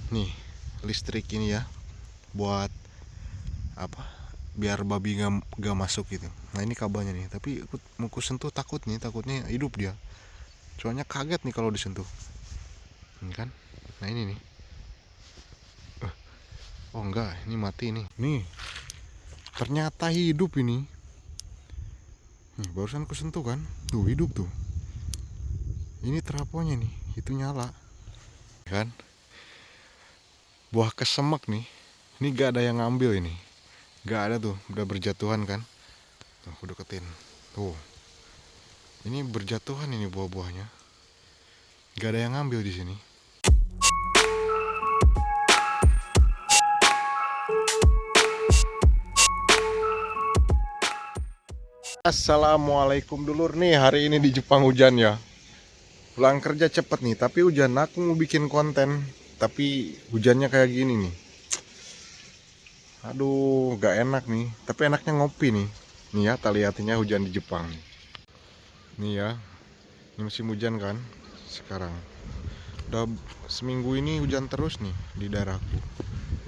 nih listrik ini ya, buat apa, biar babi gak masuk gitu. Nah ini kabelnya nih, tapi mau sentuh takutnya hidup dia, soalnya kaget nih kalau disentuh ini kan. Nah ini nih, oh enggak, ini mati nih, ternyata hidup ini. Nih, barusan aku sentuh kan, tuh hidup tuh. Ini teraponya nih, itu nyala kan. Buah kesemek nih, ini gak ada yang ngambil ini, gak ada tuh, udah berjatuhan kan. Tuh aku deketin, tuh ini berjatuhan ini buah-buahnya, gak ada yang ngambil di sini. Assalamualaikum dulur nih, hari ini di Jepang hujan ya. Pulang kerja cepet nih, tapi hujan. Aku mau bikin konten, tapi hujannya kayak gini nih. Aduh, gak enak nih. Tapi enaknya ngopi nih. Nih ya, tak lihatinnya hujan di Jepang nih. Nih ya, ini musim hujan kan sekarang. Udah seminggu ini hujan terus nih di daerahku.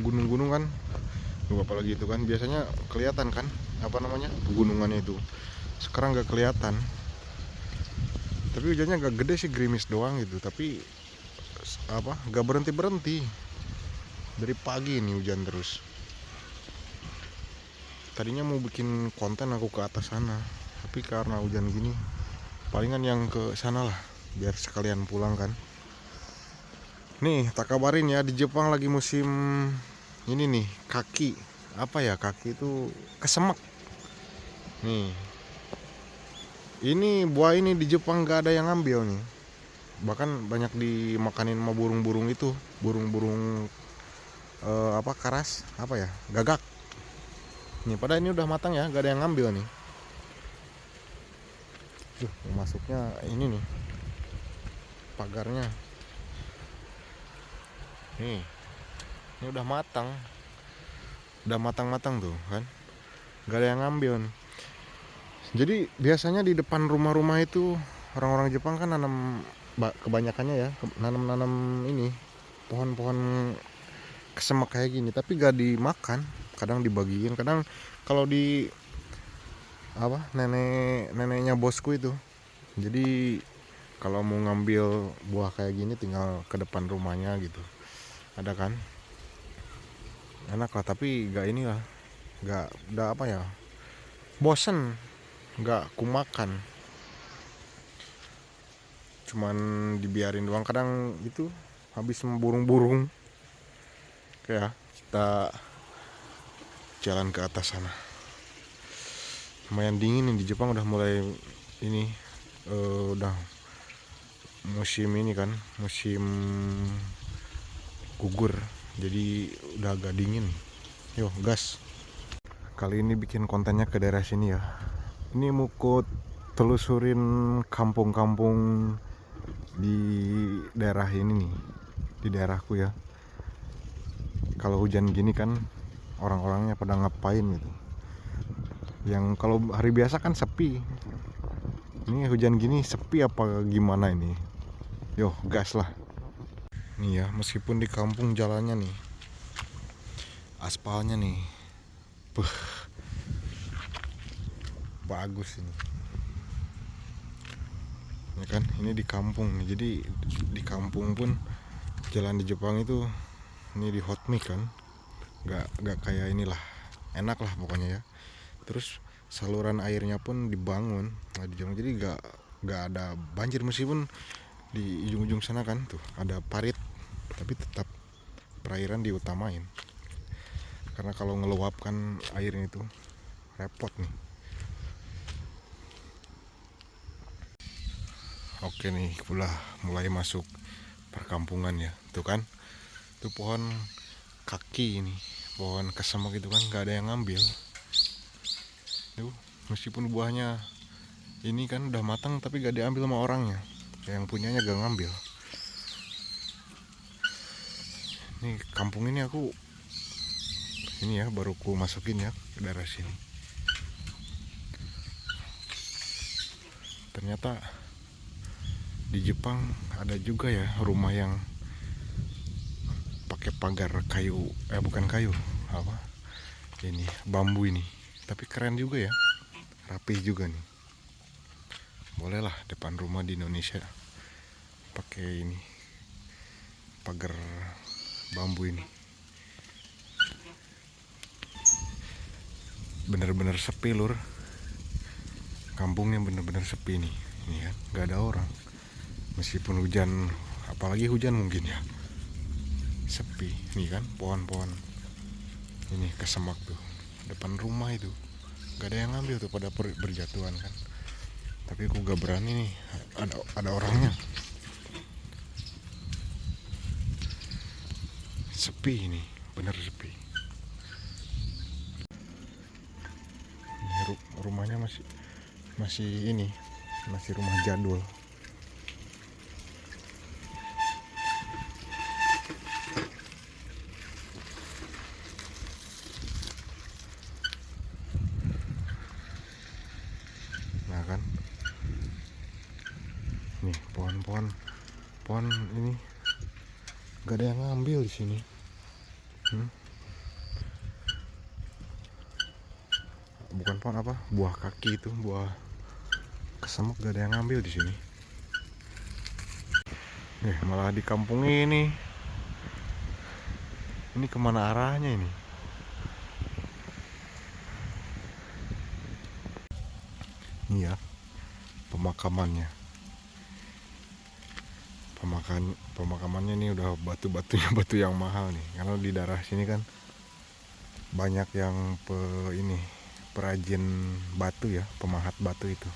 Gunung-gunung kan, apalagi itu kan biasanya kelihatan kan, apa namanya, pegunungannya itu. Sekarang gak kelihatan. Tapi hujannya gak gede sih, gerimis doang gitu. Tapi apa, gak berhenti dari pagi ini hujan terus. Tadinya mau bikin konten aku ke atas sana, tapi karena hujan gini palingan yang ke sana lah, biar sekalian pulang kan. Nih tak kabarin ya, di Jepang lagi musim ini nih, kaki apa ya, kaki itu kesemek nih. Ini buah ini di Jepang gak ada yang ngambil nih, bahkan banyak dimakanin sama burung-burung itu, burung-burung apa, karas apa ya, gagak nih. Padahal ini udah matang ya, gak ada yang ngambil nih. Masuknya ini nih, pagarnya nih, ini udah matang tuh kan, gak ada yang ngambil nih. Jadi biasanya di depan rumah-rumah itu orang-orang Jepang kan nanam, kebanyakannya ya, nanam ini pohon-pohon kesemek kayak gini, tapi gak dimakan, kadang dibagiin, kadang kalau di apa, neneknya bosku itu. Jadi kalau mau ngambil buah kayak gini tinggal ke depan rumahnya gitu, ada kan, enak lah. Tapi gak ini lah, gak udah apa ya, bosen, gak kumakan, cuman dibiarin doang. Kadang itu habis sama burung-burung. Kayak kita jalan ke atas sana, lumayan dingin nih di Jepang, udah mulai ini udah musim ini kan, musim gugur, jadi udah agak dingin. Yo gas, kali ini bikin kontennya ke daerah sini ya. Ini mau telusurin kampung-kampung di daerah ini nih, di daerahku ya. Kalau hujan gini kan orang-orangnya pada ngapain gitu, yang kalau hari biasa kan sepi. Ini hujan gini sepi apa gimana ini? Yo gas lah. Nih ya, meskipun di kampung jalannya nih, aspalnya nih, bagus ini ya kan. Ini di kampung nih, jadi di kampung pun jalan di Jepang itu, ini di hot mix kan, gak kayak inilah, enak lah pokoknya ya. Terus saluran airnya pun dibangun, jadi gak ada banjir, meskipun di ujung-ujung sana kan tuh ada parit, tapi tetap perairan diutamain, karena kalau ngeluapkan airnya itu repot nih. Oke nih, pula mulai masuk perkampungan ya, tuh kan, tuh pohon kaki ini, pohon kesemek itu kan gak ada yang ngambil tuh, meskipun buahnya ini kan udah matang, tapi gak diambil sama orangnya, yang punyanya gak ngambil. Nih kampung ini aku ini ya, baru ku masukin ya ke daerah sini. Ternyata di Jepang ada juga ya rumah yang pakai pagar kayu, bukan kayu, apa ini, bambu ini. Tapi keren juga ya, rapih juga nih. Bolehlah depan rumah di Indonesia pakai ini, pagar bambu ini. Bener-bener sepi lur, kampungnya bener-bener sepi nih. Ini kan nggak ada orang, meskipun hujan, apalagi hujan mungkin ya, sepi nih kan. Pohon-pohon ini kesemak tuh depan rumah itu, nggak ada yang ngambil tuh, pada berjatuhan kan. Tapi aku gak berani nih, ada orangnya. Sepi ini, bener sepi. Ini rumahnya masih ini, masih rumah jadul. Nah kan, nih pohon ini gak ada yang ngambil di sini. Bukan pohon apa, buah kaki itu, buah kesemak, gak ada yang ngambil di sini. Malah di kampung ini kemana arahnya ini? Ini ya pemakamannya. Pemakamannya ini udah batu-batunya batu yang mahal nih. Karena di daerah sini kan banyak yang perajin batu ya, pemahat batu itu.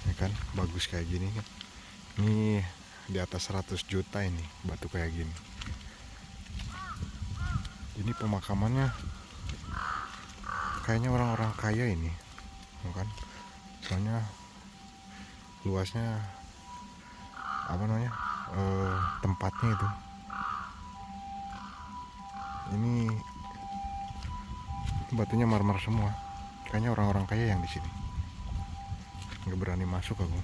Ini kan bagus kayak gini kan. Ini di atas 100 juta ini batu kayak gini. Ini pemakamannya kayaknya orang-orang kaya ini, kan? Soalnya luasnya apa namanya, tempatnya itu. Ini batunya marmer semua. Kayaknya orang-orang kaya yang di sini. Nggak berani masuk aku.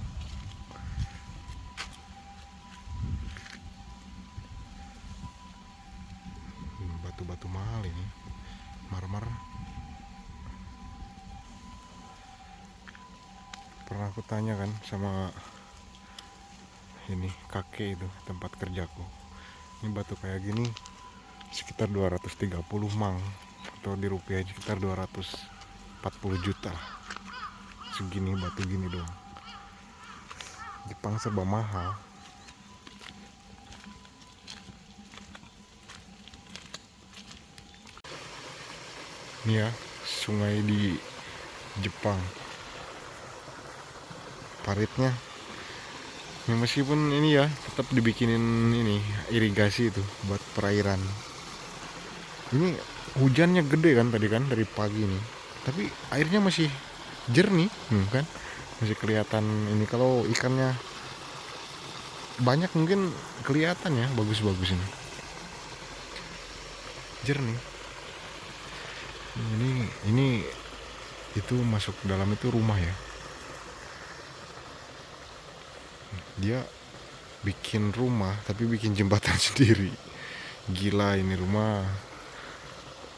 Batu-batu mahal ini, marmer. Pernah aku tanya kan sama ini kakek itu, tempat kerjaku. Ini batu kayak gini sekitar 230 mang, atau di rupiah sekitar 240 juta. Segini batu gini doang. Jepang serba mahal. Ini ya sungai di Jepang, paritnya ya, meskipun ini ya tetap dibikinin ini irigasi itu buat perairan. Ini hujannya gede kan tadi kan, dari pagi ini, tapi airnya masih jernih kan, masih kelihatan ini. Kalau ikannya banyak mungkin kelihatan ya, bagus-bagus ini, jernih. Ini itu masuk ke dalam itu rumah ya, dia bikin rumah tapi bikin jembatan sendiri. Gila, ini rumah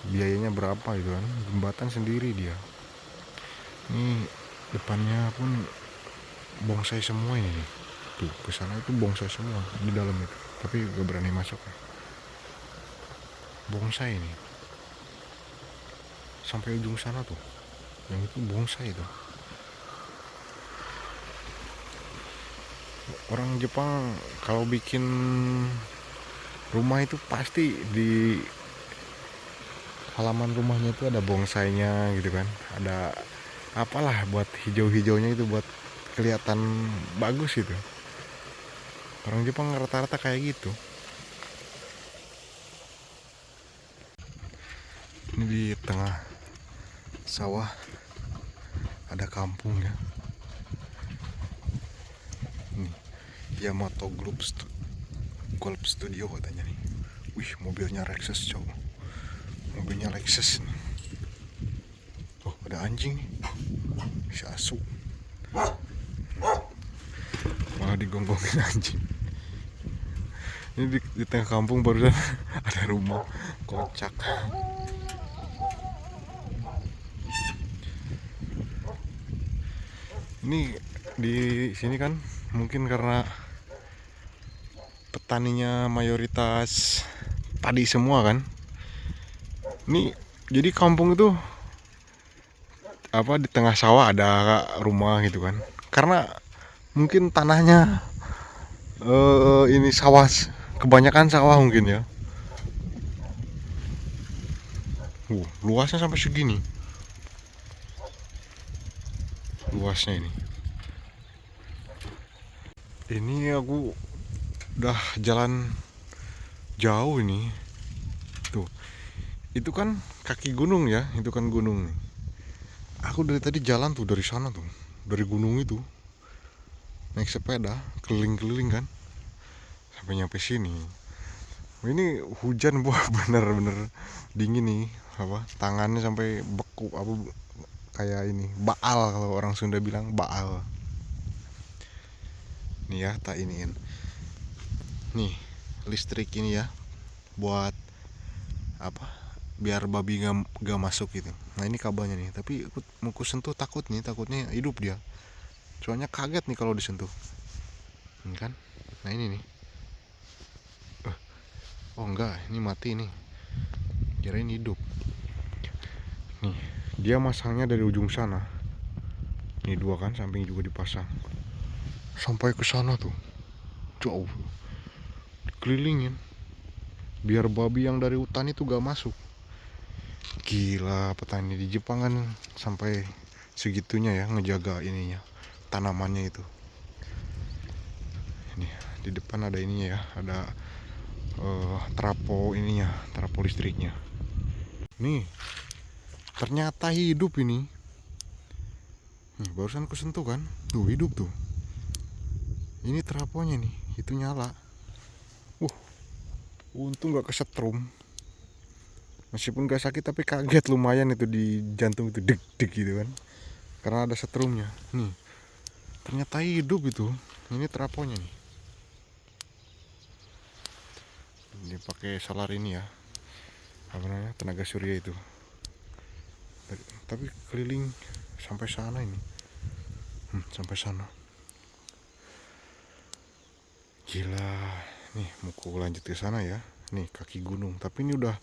biayanya berapa itu kan, jembatan sendiri dia. Ini depannya pun bonsai semua ini. Tuh kesana itu bonsai semua di dalam itu, tapi gak berani masuk. Bonsai ini sampai ujung sana tuh, yang itu bonsai itu. Orang Jepang kalau bikin rumah itu pasti di halaman rumahnya itu ada bonsainya gitu kan, ada apalah buat hijau-hijaunya itu, buat kelihatan bagus itu. Orang Jepang rata-rata kayak gitu. Ini di tengah sawah ada kampung ya. Nih, Yamato Golf Studio katanya nih. Wih, mobilnya Lexus cow. Mobilnya Lexus nih. Oh, ada anjing nih. Si asu. Malah digonggongin anjing. Ini di tengah kampung barusan ada rumah, kocak. Ini di sini kan mungkin karena petaninya mayoritas padi semua kan. Ini jadi kampung itu apa, di tengah sawah ada rumah gitu kan. Karena mungkin tanahnya ini sawah, kebanyakan sawah mungkin ya. Luasnya sampai segini. Luasnya ini. Ini aku udah jalan jauh ini. Tuh. Itu kan kaki gunung ya, itu kan gunung nih. Aku dari tadi jalan tuh dari sana tuh, dari gunung itu. Naik sepeda keliling-keliling kan sampai nyampe sini. Ini hujan, buah bener-bener dingin nih, apa tangannya sampai beku, apa kayak ini baal, kalau orang Sunda bilang baal. Nih ya, tak iniin nih listrik ini ya, buat apa, biar babi gak masuk gitu. Nah ini kabelnya nih, tapi mau sentuh takutnya hidup dia, soalnya kaget nih kalau disentuh ini kan. Nah ini nih, oh enggak, ini mati nih, kirain hidup. Nih dia masangnya dari ujung sana, ini dua kan, samping juga dipasang sampai ke sana tuh, jauh dikelilingin biar babi yang dari hutan itu gak masuk. Gila, petani di Jepang kan sampai segitunya ya ngejaga ininya, tanamannya itu. Ini di depan ada ininya ya, ada trapo ininya, trapo listriknya. Nih ternyata hidup ini. Nih, barusan aku sentuh kan, tuh hidup tuh. Ini traponya nih, itu nyala. Untung gak kesetrum. Meskipun gak sakit tapi kaget lumayan itu di jantung itu, deg deg gitu kan, karena ada setrumnya. Nih ternyata hidup itu. Ini traponya nih, ini pakai solar ini ya, apa namanya, tenaga surya itu. Tapi keliling sampai sana ini, sampai sana. Gila. Nih mau ku lanjut ke sana ya, nih kaki gunung. Tapi ini udah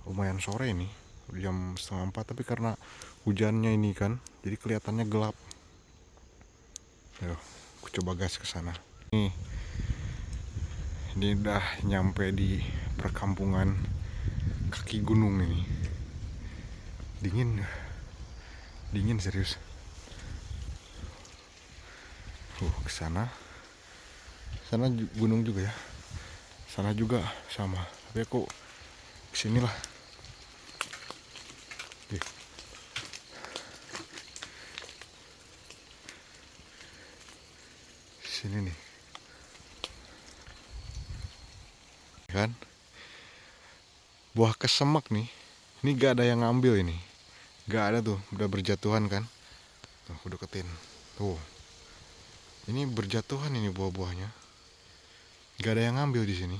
lumayan sore nih, udah jam 3:30, tapi karena hujannya ini kan jadi kelihatannya gelap. Ayo aku coba gas ke sana. Ini udah nyampe di perkampungan kaki gunung ini. Dingin serius. Ke sana gunung juga ya, sana juga sama, tapi aku kesini lah. Sini nih kan, buah kesemak nih. Ini gak ada yang ngambil ini, gak ada tuh, udah berjatuhan kan. Tuh aku deketin tuh, ini berjatuhan ini buah-buahnya, gak ada yang ngambil di sini.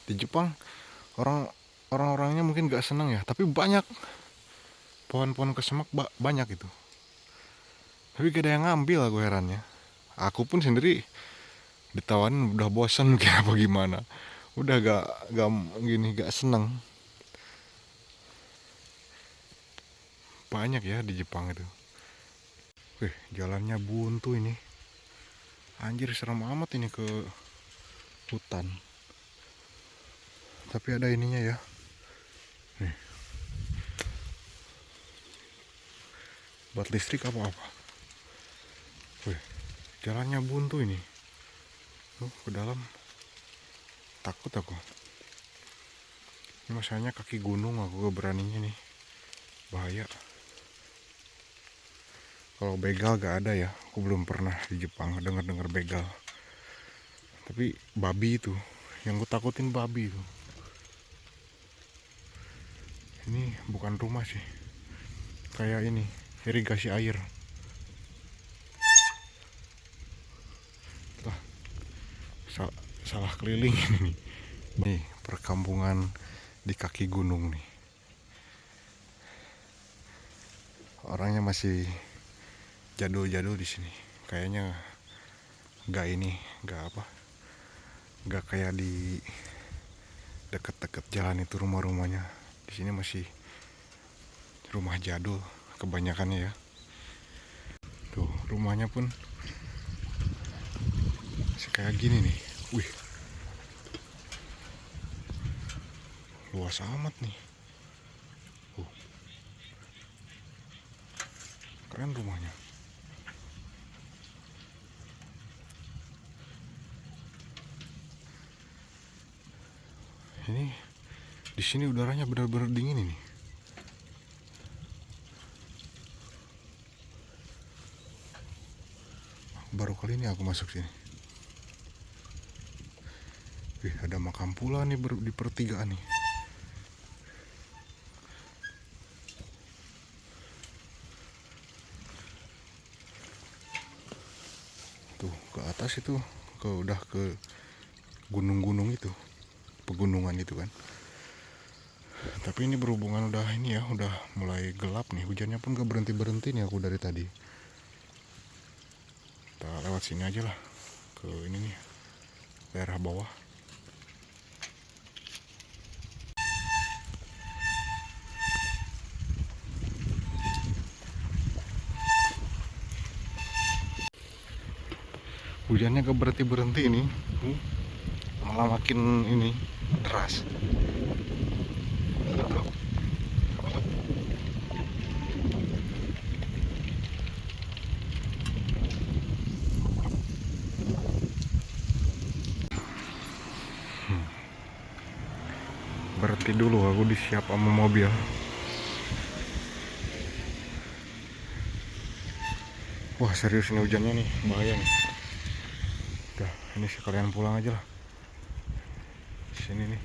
Di Jepang orang-orangnya mungkin gak seneng ya, tapi banyak pohon-pohon kesemak, banyak itu, tapi gak ada yang ngambil. Aku herannya, aku pun sendiri ditawarin udah bosan mungkin apa gimana, udah gak gini, gak seneng. Banyak ya di Jepang itu. Jalannya buntu ini, anjir serem amat ini ke hutan. Tapi ada ininya ya, nih buat listrik apa-apa. Jalannya buntu ini, ke dalam takut aku. Ini masalahnya kaki gunung, aku gak beraninya nih, bahaya. Kalau begal gak ada ya, aku belum pernah di Jepang dengar begal. Tapi babi itu, yang gue takutin babi itu. Ini bukan rumah sih, kayak ini irigasi air. salah keliling ini nih. Nih perkampungan di kaki gunung nih. Orangnya masih jadul-jadul di sini. Kayaknya nggak kayak di deket-deket jalan itu rumah-rumahnya. Di sini masih rumah jadul kebanyakannya ya. Tuh rumahnya pun masih kayak gini nih. Wih, luas amat nih. Keren rumahnya. Ini di sini udaranya benar-benar dingin ini. Baru kali ini aku masuk sini. Wih, ada makam pula nih di pertigaan nih. Tuh ke atas itu udah ke gunung-gunung itu, pegunungan itu kan. Tapi ini berhubungan udah mulai gelap nih, hujannya pun gak berhenti nih aku dari tadi. Kita lewat sini aja lah ke ini nih, daerah bawah. Hujannya gak berhenti ini, malah makin ini deras. Berhenti dulu, aku disiap sama mobil. Wah serius ini hujannya nih, bahaya nih. Udah, ini sekalian pulang aja lah. Sini nih.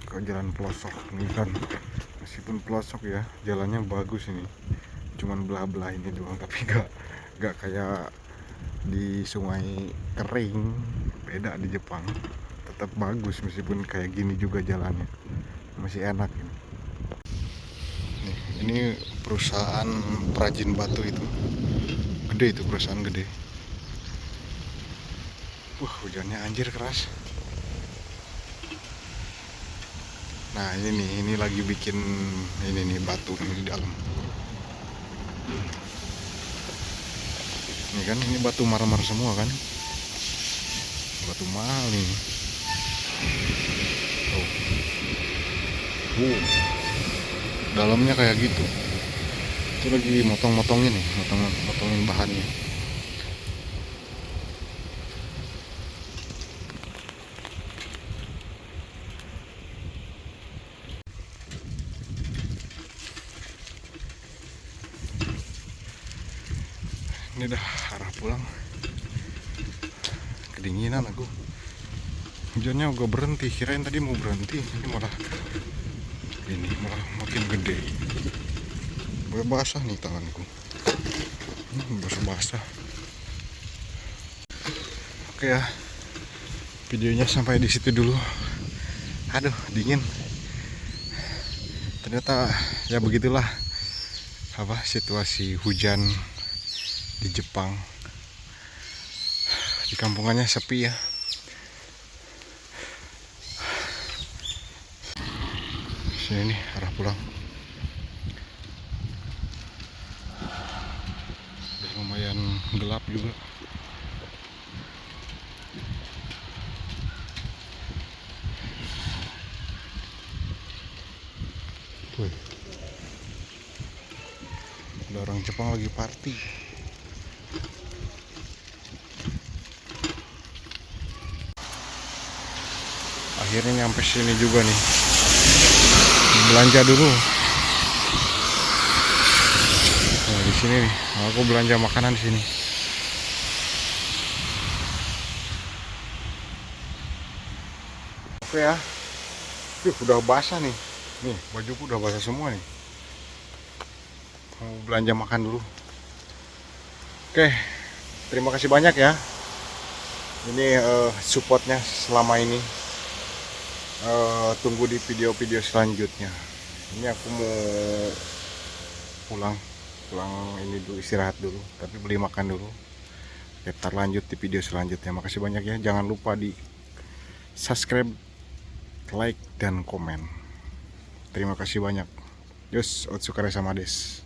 Ke jalan pelosok ini kan, meskipun pelosok ya, jalannya bagus ini. Cuman belah-belah ini doang, tapi gak kayak di sungai kering. Beda di Jepang, tetap bagus meskipun kayak gini juga jalannya, masih enak ini. Ini perusahaan perajin batu itu, gede itu perusahaan gede. Hujannya anjir keras. Nah ini lagi bikin ini nih batu ini di dalam. Ini kan ini batu marmer semua kan, batu mahal nih. Dalamnya kayak gitu. Itu lagi motong-motongin nih, motongin bahannya. Ini udah arah pulang. Kedinginan aku. Hujannya udah berhenti, kirain tadi mau berhenti, ini malah makin gede. Basah nih tanganku. Basah. Oke ya. Videonya sampai di situ dulu. Aduh, dingin. Ternyata ya begitulah situasi hujan di Jepang. Di kampungannya sepi ya. Sini nih arah pulang. Udah lumayan gelap juga. Wih. Ada orang Jepang lagi party. Akhirnya nyampe sini juga nih. Belanja dulu. Nah, di sini nih, aku belanja makanan di sini. Oke ya. Udah basah nih. Nih, bajuku udah basah semua nih. Mau belanja makan dulu. Oke. terima kasih banyak ya. Ini supportnya selama ini. Tunggu di video-video selanjutnya. Ini aku mau pulang ini dulu, istirahat dulu, tapi beli makan dulu. Kita lanjut di video selanjutnya. Makasih banyak ya. Jangan lupa di subscribe, like, dan komen. Terima kasih banyak. Yos, otsukare sama des.